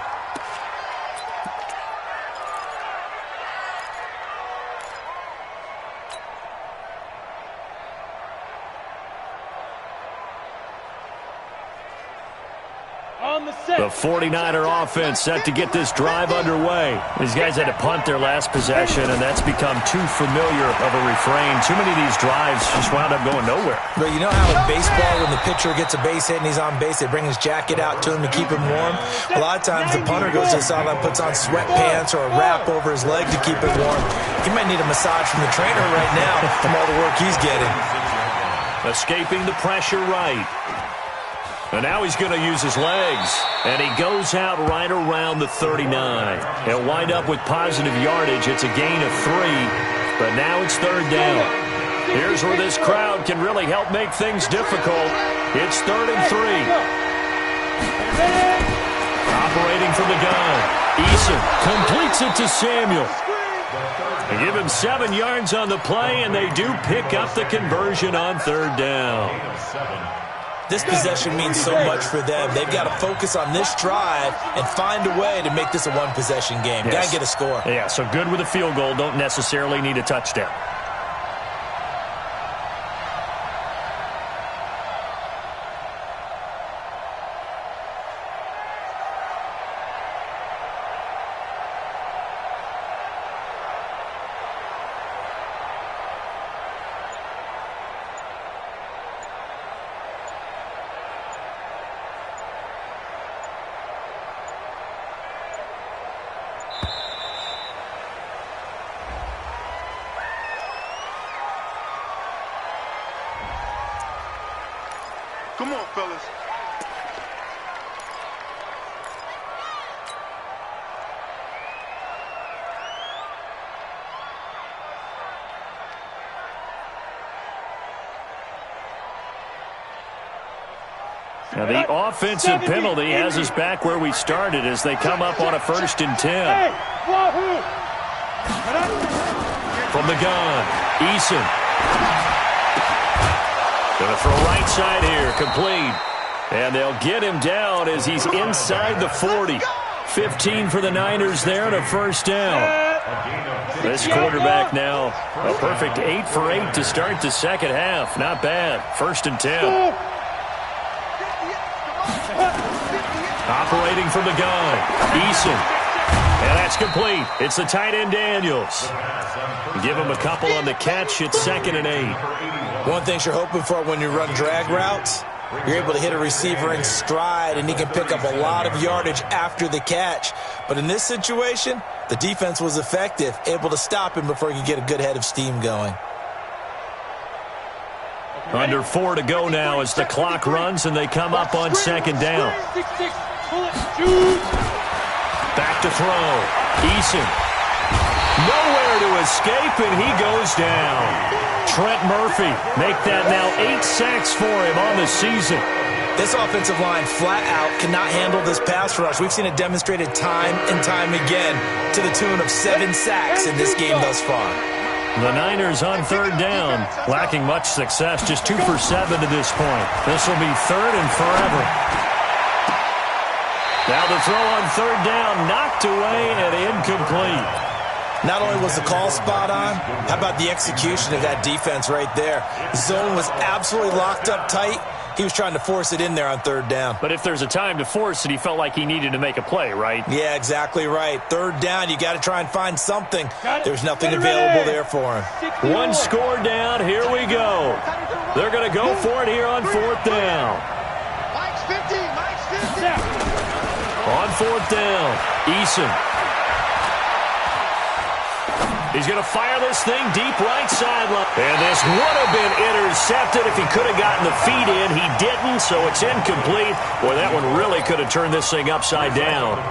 The 49er offense set to get this drive underway. These guys had to punt their last possession, and that's become too familiar of a refrain. Too many of these drives just wound up going nowhere. But you know how in baseball, when the pitcher gets a base hit and he's on base, they bring his jacket out to him to keep him warm? A lot of times the punter goes to the sideline, puts on sweatpants or a wrap over his leg to keep it warm. He might need a massage from the trainer right now from all the work he's getting. Escaping the pressure right. And now he's going to use his legs. And he goes out right around the 39. He'll wind up with positive yardage. It's a gain of 3. But now it's 3rd down. Here's where this crowd can really help make things difficult. It's 3rd and 3. Operating from the gun. Eason completes it to Samuel. They give him 7 yards on the play, and they do pick up the conversion on 3rd down. This possession means so much for them. They've got to focus on this drive and find a way to make this a one-possession game. Yes. Got to get a score. Yeah, so good with a field goal. Don't necessarily need a touchdown. Come on, fellas. Now the offensive penalty has us back where we started as they come up on a 1st and 10. From the gun, Eason. Going to throw right side here, complete. And they'll get him down as he's inside the 40. 15 for the Niners there and a 1st down. This quarterback now, a perfect 8 for 8 to start the 2nd half. Not bad. 1st and 10. Operating from the gun, Eason. And that's complete. It's the tight end Daniels. Give him a couple on the catch. It's 2nd and 8. One thing you're hoping for when you run drag routes, you're able to hit a receiver in stride, and he can pick up a lot of yardage after the catch. But in this situation, the defense was effective, able to stop him before he could get a good head of steam going. Under 4 to go now as the clock runs, and they come up on 2nd down. Back to throw. Eason. Nowhere to escape, and he goes down. Trent Murphy make that now 8 sacks for him on the season. This offensive line flat out cannot handle this pass rush. We've seen it demonstrated time and time again to the tune of 7 sacks in this game thus far. The Niners on 3rd down, lacking much success, just 2 for 7 to this point. This will be 3rd and forever. Now the throw on 3rd down, knocked away and incomplete. Not only was the call spot on, how about the execution of that defense right there? The zone was absolutely locked up tight. He was trying to force it in there on third down. But if there's a time to force it, he felt like he needed to make a play, right? Yeah, exactly right. Third down, you got to try and find something. There's nothing available there for him. One score down. Here we go. They're going to go for it here on fourth down. Mike's 50. Mike's 50. On fourth down, Eason. He's going to fire this thing deep right sideline. And this would have been intercepted if he could have gotten the feet in. He didn't, so it's incomplete. Boy, that one really could have turned this thing upside down.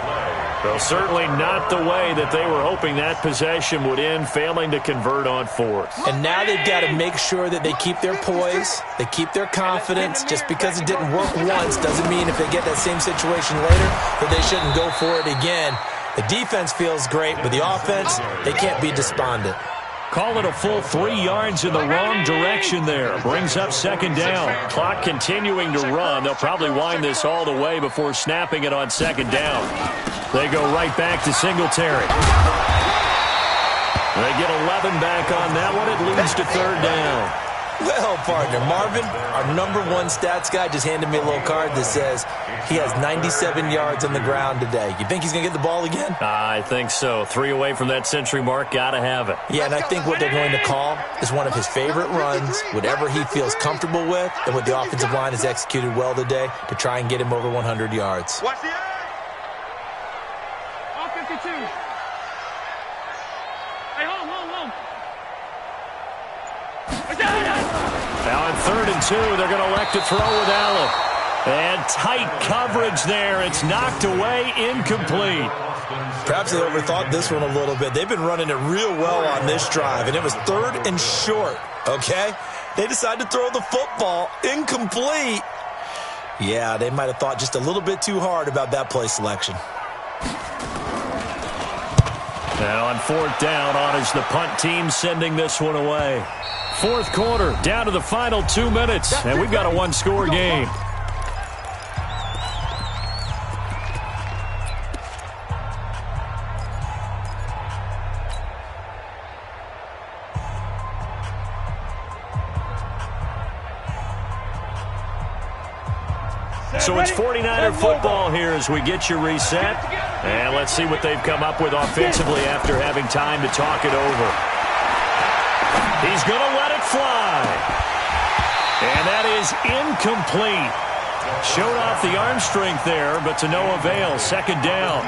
Well, certainly not the way that they were hoping that possession would end, failing to convert on fourth. And now they've got to make sure that they keep their poise, they keep their confidence. Just because it didn't work once doesn't mean if they get that same situation later that they shouldn't go for it again. The defense feels great, but the offense, they can't be despondent. Call it a full 3 yards in the wrong direction there. Brings up second down. Clock continuing to run. They'll probably wind this all the way before snapping it on second down. They go right back to Singletary. They get 11 back on that one. It leads to third down. Well, partner, Marvin, our number one stats guy, just handed me a little card that says he has 97 yards on the ground today. You think he's going to get the ball again? I think so. 3 away from that century mark. Got to have it. Yeah, and I think what they're going to call is one of his favorite runs, whatever he feels comfortable with, and what the offensive line has executed well today to try and get him over 100 yards. Watch the eye. All 52. Hey, hold. Now on 3rd and 2, they're going to elect to throw with Allen. And tight coverage there. It's knocked away, incomplete. Perhaps they overthought this one a little bit. They've been running it real well on this drive, and it was 3rd and short, okay? They decided to throw the football, incomplete. Yeah, they might have thought just a little bit too hard about that play selection. Now on 4th down, on is the punt team sending this one away. 4th quarter, down to the final 2 minutes, and we've got a one-score game. So it's 49er football here as we get you reset. And let's see what they've come up with offensively after having time to talk it over. He's going to let it fly. And that is incomplete. Showed off the arm strength there, but to no avail. 2nd down.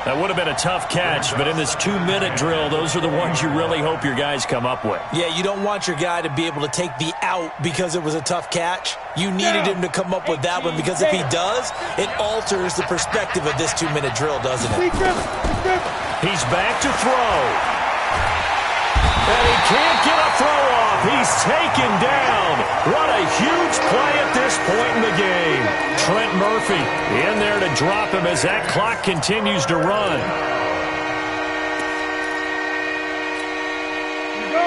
That would have been a tough catch, but in this 2-minute drill, those are the ones you really hope your guys come up with. Yeah, you don't want your guy to be able to take the out because it was a tough catch. You needed him to come up with that one because if he does, it alters the perspective of this 2-minute drill, doesn't it? He's back to throw. And he can't get a throw off. He's taken down. What a huge play at this point in the game. Trent Murphy in there to drop him as that clock continues to run. Go!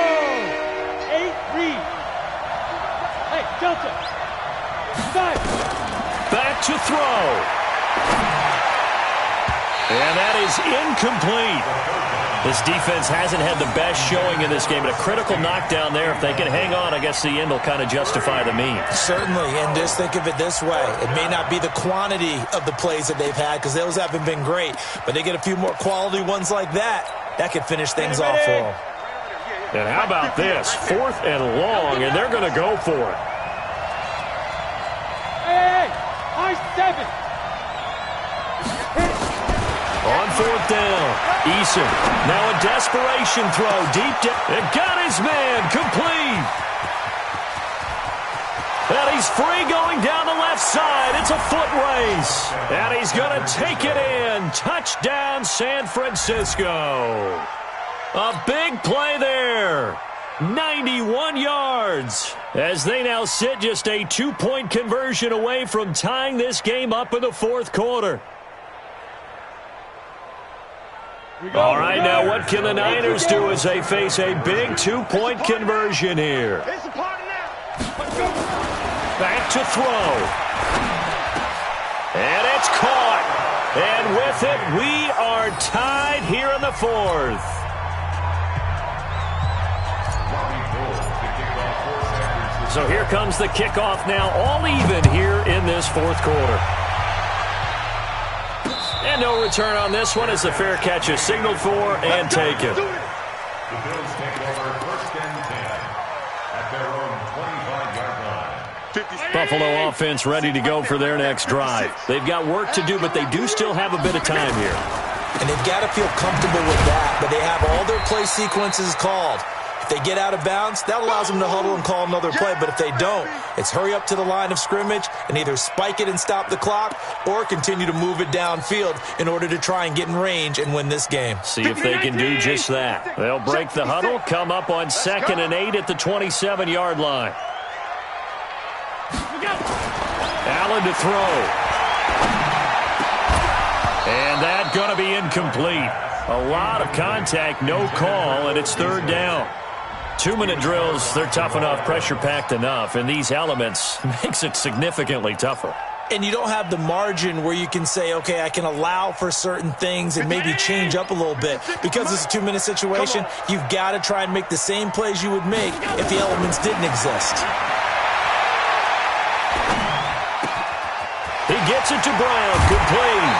8-3. Hey, Delta. 5. Back to throw. And that is incomplete. This defense hasn't had the best showing in this game, but a critical knockdown there. If they can hang on, I guess the end will kind of justify the means. Certainly, and just think of it this way. It may not be the quantity of the plays that they've had because those haven't been great, but they get a few more quality ones like that. That could finish things off for them. And how about this? 4th and long, and they're going to go for it. Hey, I-7. On 4th down, Eason. Now a desperation throw deep down. It got his man complete. And he's free going down the left side. It's a foot race. And he's going to take it in. Touchdown, San Francisco. A big play there. 91 yards. As they now sit just a 2-point conversion away from tying this game up in the 4th quarter. All right, now what can the Niners do as they face a big 2-point conversion here? Back to throw. And it's caught. And with it, we are tied here in the 4th. So here comes the kickoff now, all even here in this fourth quarter. And no return on this one as the fair catch is signaled for and taken. The Bills take over first and 10 at their own 25-yard line. Buffalo offense ready to go for their next drive. They've got work to do, but they do still have a bit of time here. And they've got to feel comfortable with that, but they have all their play sequences called. If they get out of bounds, that allows them to huddle and call another play. But if they don't, it's hurry up to the line of scrimmage and either spike it and stop the clock or continue to move it downfield in order to try and get in range and win this game. See if they can do just that. They'll break the huddle, come up on 2nd and 8 at the 27-yard line. Allen to throw. And that's going to be incomplete. A lot of contact, no call, and it's 3rd down. 2-minute drills, they're tough enough, pressure-packed enough, and these elements makes it significantly tougher. And you don't have the margin where you can say, okay, I can allow for certain things and maybe change up a little bit. Because it's a 2-minute situation, you've got to try and make the same plays you would make if the elements didn't exist. He gets it to Brown, complete.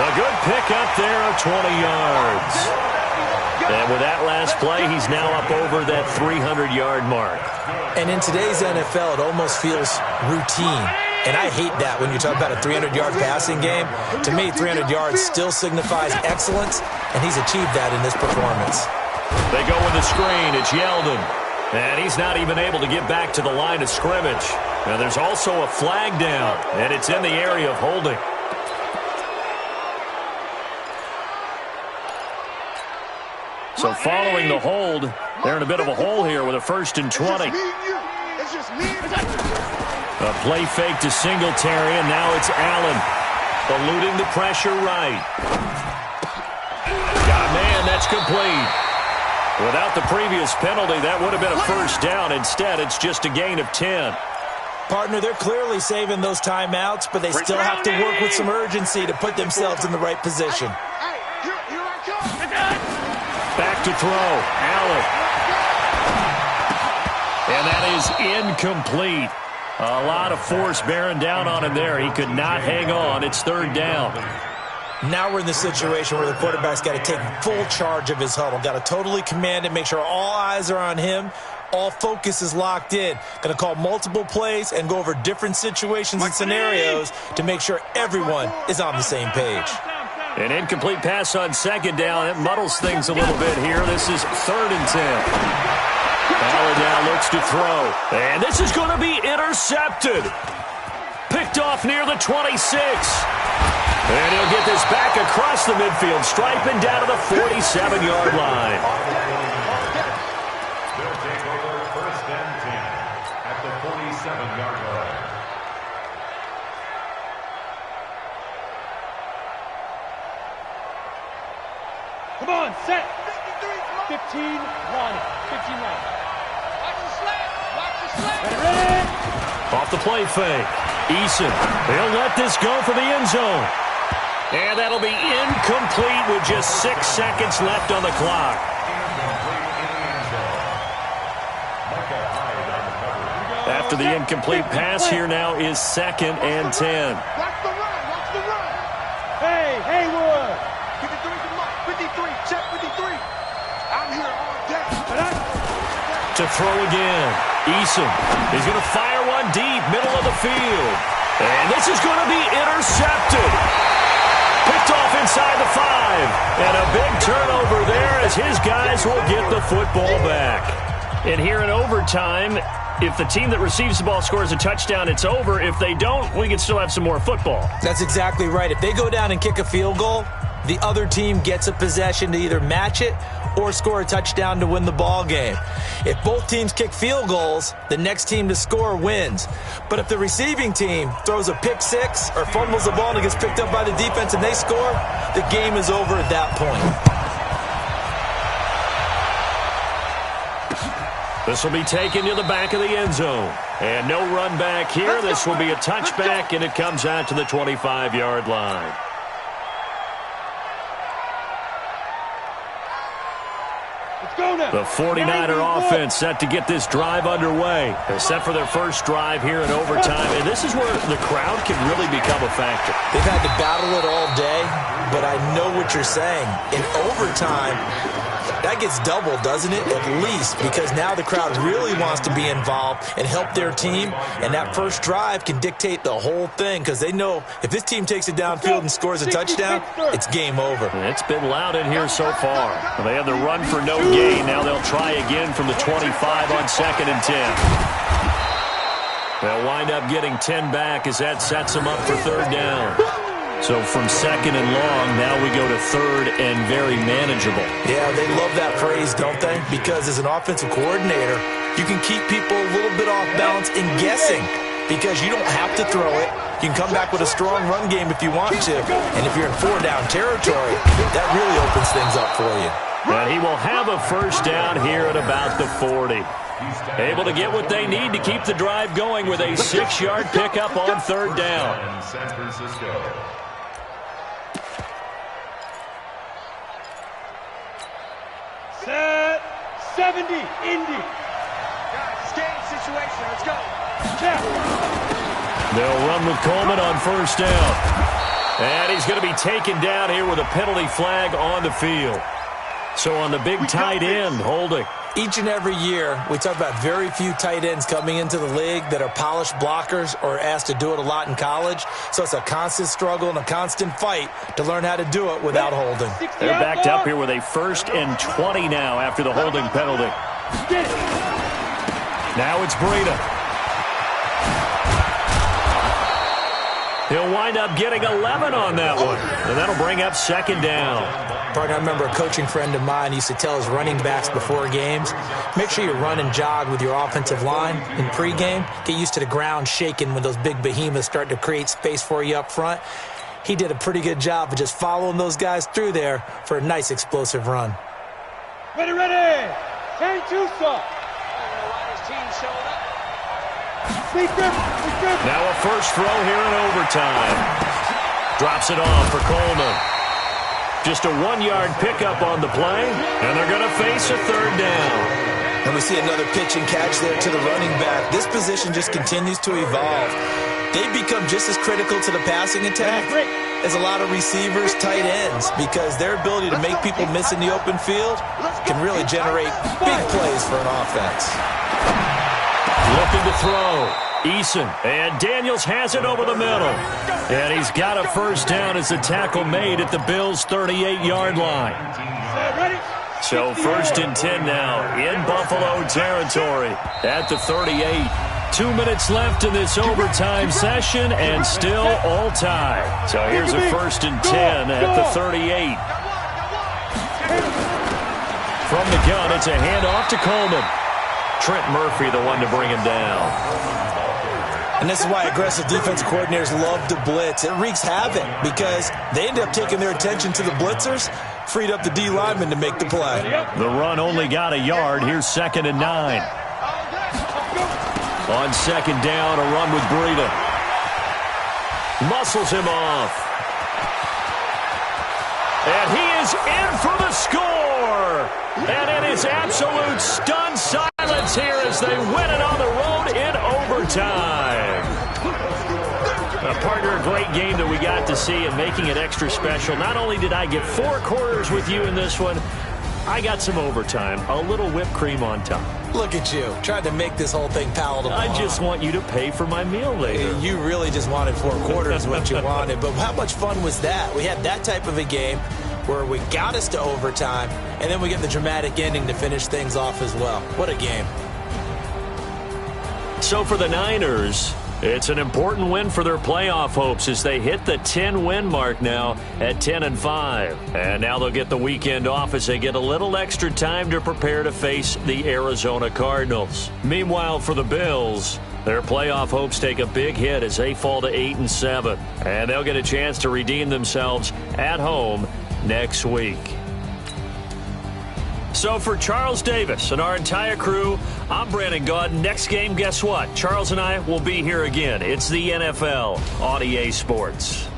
A good pickup there of 20 yards. And with that last play, he's now up over that 300-yard mark. And in today's NFL, it almost feels routine. And I hate that when you talk about a 300-yard passing game. To me, 300 yards still signifies excellence, and he's achieved that in this performance. They go with the screen. It's Yeldon. And he's not even able to get back to the line of scrimmage. Now, there's also a flag down, and it's in the area of holding. So following the hold, they're in a bit of a hole here with a 1st and 20. A play fake to Singletary, and now it's Allen. Eluding the pressure right. Man, that's complete. Without the previous penalty, that would have been a 1st down. Instead, it's just a gain of 10. Partner, they're clearly saving those timeouts, but they still have to work with some urgency to put themselves in the right position. Back to throw. Allen. And that is incomplete. A lot of force bearing down on him there. He could not hang on. It's 3rd down. Now we're in the situation where the quarterback's got to take full charge of his huddle. Got to totally command it, make sure all eyes are on him. All focus is locked in. Going to call multiple plays and go over different situations and scenarios to make sure everyone is on the same page. An incomplete pass on 2nd down. It muddles things a little bit here. This is 3rd and 10. Allen now looks to throw. And this is going to be intercepted. Picked off near the 26. And he'll get this back across the midfield stripe and down to the 47-yard line. They'll take over 1st and 10 at the 47-yard line. Come on, set. 15 line. 15 line. Watch the slant. Watch the slant. Ready. Off the play fake. Eason. They'll let this go for the end zone. And that'll be incomplete with just 6 seconds left on the clock. After the incomplete pass, here now is 2nd and 10. Watch the run. Watch the run. Hey, Haywood. 53 to Mike. 53. Check 53. I'm here all day. To throw again. Eason. He's going to fire one deep, middle of the field. And this is going to be intercepted. Picked off inside the 5. And a big turnover there as his guys will get the football back. And here in overtime, if the team that receives the ball scores a touchdown, it's over. If they don't, we can still have some more football. That's exactly right. If they go down and kick a field goal, the other team gets a possession to either match it or score a touchdown to win the ball game. If both teams kick field goals, the next team to score wins. But if the receiving team throws a pick six or fumbles the ball and it gets picked up by the defense and they score, the game is over at that point. This will be taken to the back of the end zone. And no run back here. This will be a touchback, and it comes out to the 25-yard line. Let's The 49er offense set to get this drive underway. They're set for their first drive here in overtime, and this is where the crowd can really become a factor. They've had to battle it all day, but I know what you're saying. In overtime, that gets doubled, doesn't it? At least, because now the crowd really wants to be involved and help their team, and that first drive can dictate the whole thing because they know if this team takes it downfield and scores a touchdown, it's game over. It's been loud in here so far. They had the run for no gain. Now they'll try again from the 25 on 2nd and 10. They'll wind up getting 10 back as that sets them up for 3rd down. So from 2nd and long, now we go to 3rd and very manageable. Yeah, they love that phrase, don't they? Because as an offensive coordinator, you can keep people a little bit off balance in guessing because you don't have to throw it. You can come back with a strong run game if you want to. And if you're in 4-down territory, that really opens things up for you. And he will have a first down here at about the 40. Able to get what they need to keep the drive going with a 6-yard pickup on 3rd down. San Francisco. Set 70, Indy. Guys, game situation. Let's go. Check. They'll run with Coleman on 1st down. And he's going to be taken down here with a penalty flag on the field. So on the big tight end, holding. Each and every year, we talk about very few tight ends coming into the league that are polished blockers or asked to do it a lot in college. So it's a constant struggle and a constant fight to learn how to do it without holding. They're backed up here with a 1st and 20 now after the holding penalty. Now it's Breida. He'll wind up getting 11 on that one. And that'll bring up 2nd down. Partner, I remember a coaching friend of mine used to tell his running backs before games, make sure you run and jog with your offensive line in pregame. Get used to the ground shaking when those big behemoths start to create space for you up front. He did a pretty good job of just following those guys through there for a nice explosive run. Ready, ready. Turn Tucson. Now a first throw here in overtime. Drops it off for Coleman. Just a 1-yard pickup on the play, and they're going to face a 3rd down. And we see another pitch and catch there to the running back. This position just continues to evolve. They become just as critical to the passing attack as a lot of receivers, tight ends, because their ability to make people miss in the open field can really generate big plays for an offense. Looking to throw. Eason, and Daniels has it over the middle. And he's got a first down as the tackle made at the Bills' 38-yard line. So 1st and 10 now in Buffalo territory at the 38. 2 minutes left in this overtime session and still all tied. So here's a 1st and 10 at the 38. From the gun, it's a handoff to Coleman. Trent Murphy, the one to bring him down. And this is why aggressive defensive coordinators love to blitz. It wreaks havoc because they end up taking their attention to the blitzers, freed up the D lineman to make the play. The run only got a yard. Here's 2nd and 9. On 2nd down, a run with Breida. Muscles him off. And he is in for the score. And it is absolute stunned silence here as they win it on the road in overtime. Partner, a great game that we got to see and making it extra special. Not only did I get 4 quarters with you in this one, I got some overtime, a little whipped cream on top. Look at you, trying to make this whole thing palatable. I just want you to pay for my meal later. You really just wanted 4 quarters what you wanted, but how much fun was that? We had that type of a game where we got us to overtime, and then we get the dramatic ending to finish things off as well. What a game. So for the Niners, it's an important win for their playoff hopes as they hit the 10-win mark now at 10-5. And now they'll get the weekend off as they get a little extra time to prepare to face the Arizona Cardinals. Meanwhile, for the Bills, their playoff hopes take a big hit as they fall to 8-7. And they'll get a chance to redeem themselves at home next week. So for Charles Davis and our entire crew, I'm Brandon Gaud. Next game, guess what? Charles and I will be here again. It's the NFL on EA Sports.